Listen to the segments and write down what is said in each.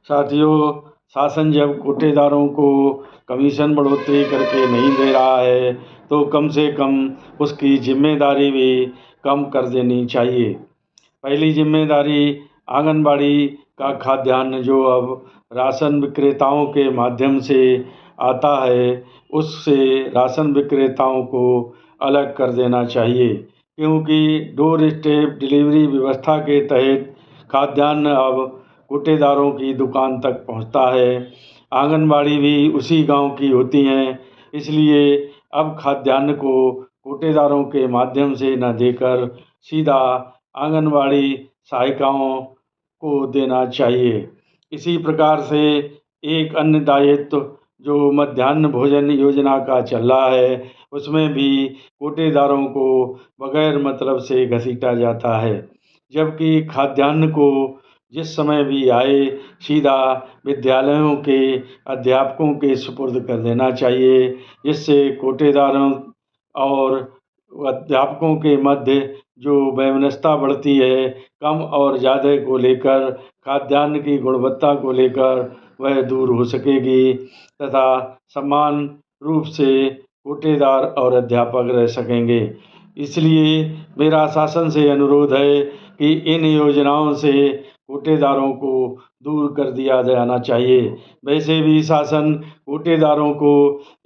साथियों, शासन जब कोटेदारों को कमीशन बढ़ोतरी करके नहीं दे रहा है तो कम से कम उसकी जिम्मेदारी भी कम कर देनी चाहिए। पहली जिम्मेदारी आंगनबाड़ी का खाद्यान्न जो अब राशन विक्रेताओं के माध्यम से आता है, उससे राशन विक्रेताओं को अलग कर देना चाहिए, क्योंकि डोर स्टेप डिलीवरी व्यवस्था के तहत खाद्यान्न अब कोटेदारों की दुकान तक पहुंचता है। आंगनबाड़ी भी उसी गांव की होती हैं, इसलिए अब खाद्यान्न को कोटेदारों के माध्यम से न देकर सीधा आंगनबाड़ी सहायिकाओं को देना चाहिए। इसी प्रकार से एक अन्य दायित्व जो मध्याह्न भोजन योजना का चल रहा है, उसमें भी कोटेदारों को बगैर मतलब से घसीटा जाता है, जबकि खाद्यान्न को जिस समय भी आए सीधा विद्यालयों के अध्यापकों के सुपुर्द कर देना चाहिए, जिससे कोटेदारों और अध्यापकों के मध्य जो वैमनस्यता बढ़ती है, कम और ज़्यादा को लेकर, खाद्यान्न की गुणवत्ता को लेकर वह दूर हो सकेगी तथा समान रूप से कोटेदार और अध्यापक रह सकेंगे। इसलिए मेरा शासन से अनुरोध है कि इन योजनाओं से कोटेदारों को दूर कर दिया जाना चाहिए। वैसे भी शासन कोटेदारों को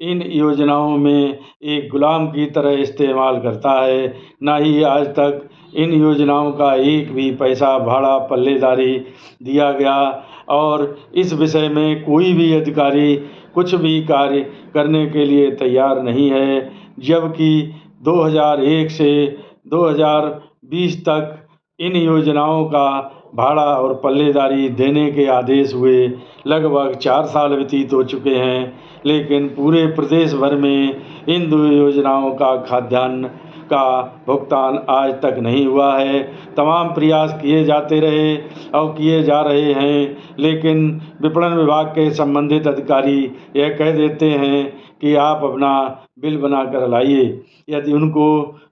इन योजनाओं में एक गुलाम की तरह इस्तेमाल करता है। ना ही आज तक इन योजनाओं का एक भी पैसा भाड़ा पल्लेदारी दिया गया और इस विषय में कोई भी अधिकारी कुछ भी कार्य करने के लिए तैयार नहीं है, जबकि 2001 से 2020 तक इन योजनाओं का भाड़ा और पल्लेदारी देने के आदेश हुए लगभग 4 साल व्यतीत हो चुके हैं, लेकिन पूरे प्रदेश भर में इन 2 योजनाओं का खाद्यान्न का भुगतान आज तक नहीं हुआ है। तमाम प्रयास किए जाते रहे और किए जा रहे हैं, लेकिन विपणन विभाग के संबंधित अधिकारी यह कह देते हैं कि आप अपना बिल बना कर लाइए। यदि उनको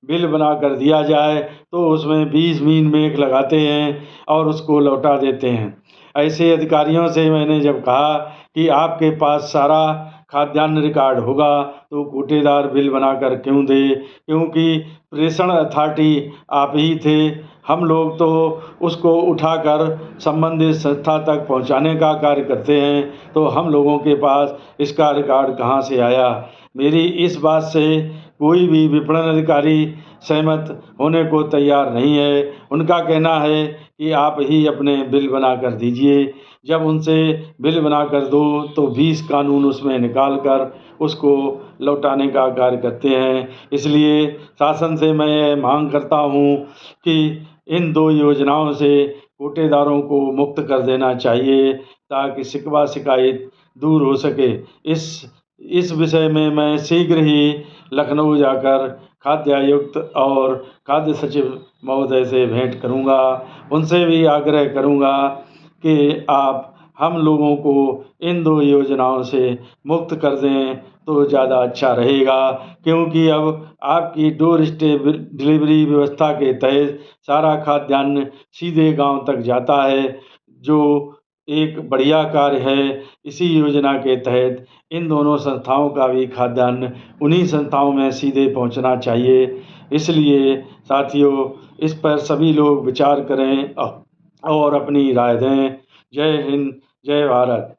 बिल बना कर दिया जाए तो उसमें 20 मीन मेख लगाते हैं और उसको लौटा देते हैं। ऐसे अधिकारियों से मैंने जब कहा कि आपके पास सारा खाद्यान्न रिकॉर्ड होगा तो कोटेदार बिल बनाकर क्यों दे, क्योंकि प्रेषण अथॉरिटी आप ही थे। हम लोग तो उसको उठाकर संबंधित संस्था तक पहुंचाने का कार्य करते हैं, तो हम लोगों के पास इसका रिकॉर्ड कहां से आया। मेरी इस बात से कोई भी विपणन अधिकारी सहमत होने को तैयार नहीं है। उनका कहना है कि आप ही अपने बिल बना कर दीजिए। जब उनसे बिल बना कर दो तो 20 कानून उसमें निकाल कर उसको लौटाने का कार्य करते हैं। इसलिए शासन से मैं मांग करता हूँ कि इन 2 योजनाओं से कोटेदारों को मुक्त कर देना चाहिए ताकि शिकवा शिकायत दूर हो सके। इस विषय में मैं शीघ्र ही लखनऊ जाकर खाद्य आयुक्त और खाद्य सचिव महोदय से भेंट करूंगा। उनसे भी आग्रह करूंगा कि आप हम लोगों को इन 2 योजनाओं से मुक्त कर दें तो ज़्यादा अच्छा रहेगा, क्योंकि अब आपकी डोर स्टेप डिलीवरी व्यवस्था के तहत सारा खाद्यान्न सीधे गांव तक जाता है, जो एक बढ़िया कार्य है। इसी योजना के तहत इन दोनों संस्थाओं का भी खाद्यान्न उन्हीं संस्थाओं में सीधे पहुंचना चाहिए। इसलिए साथियों, इस पर सभी लोग विचार करें और अपनी राय दें। जय हिंद, जय भारत।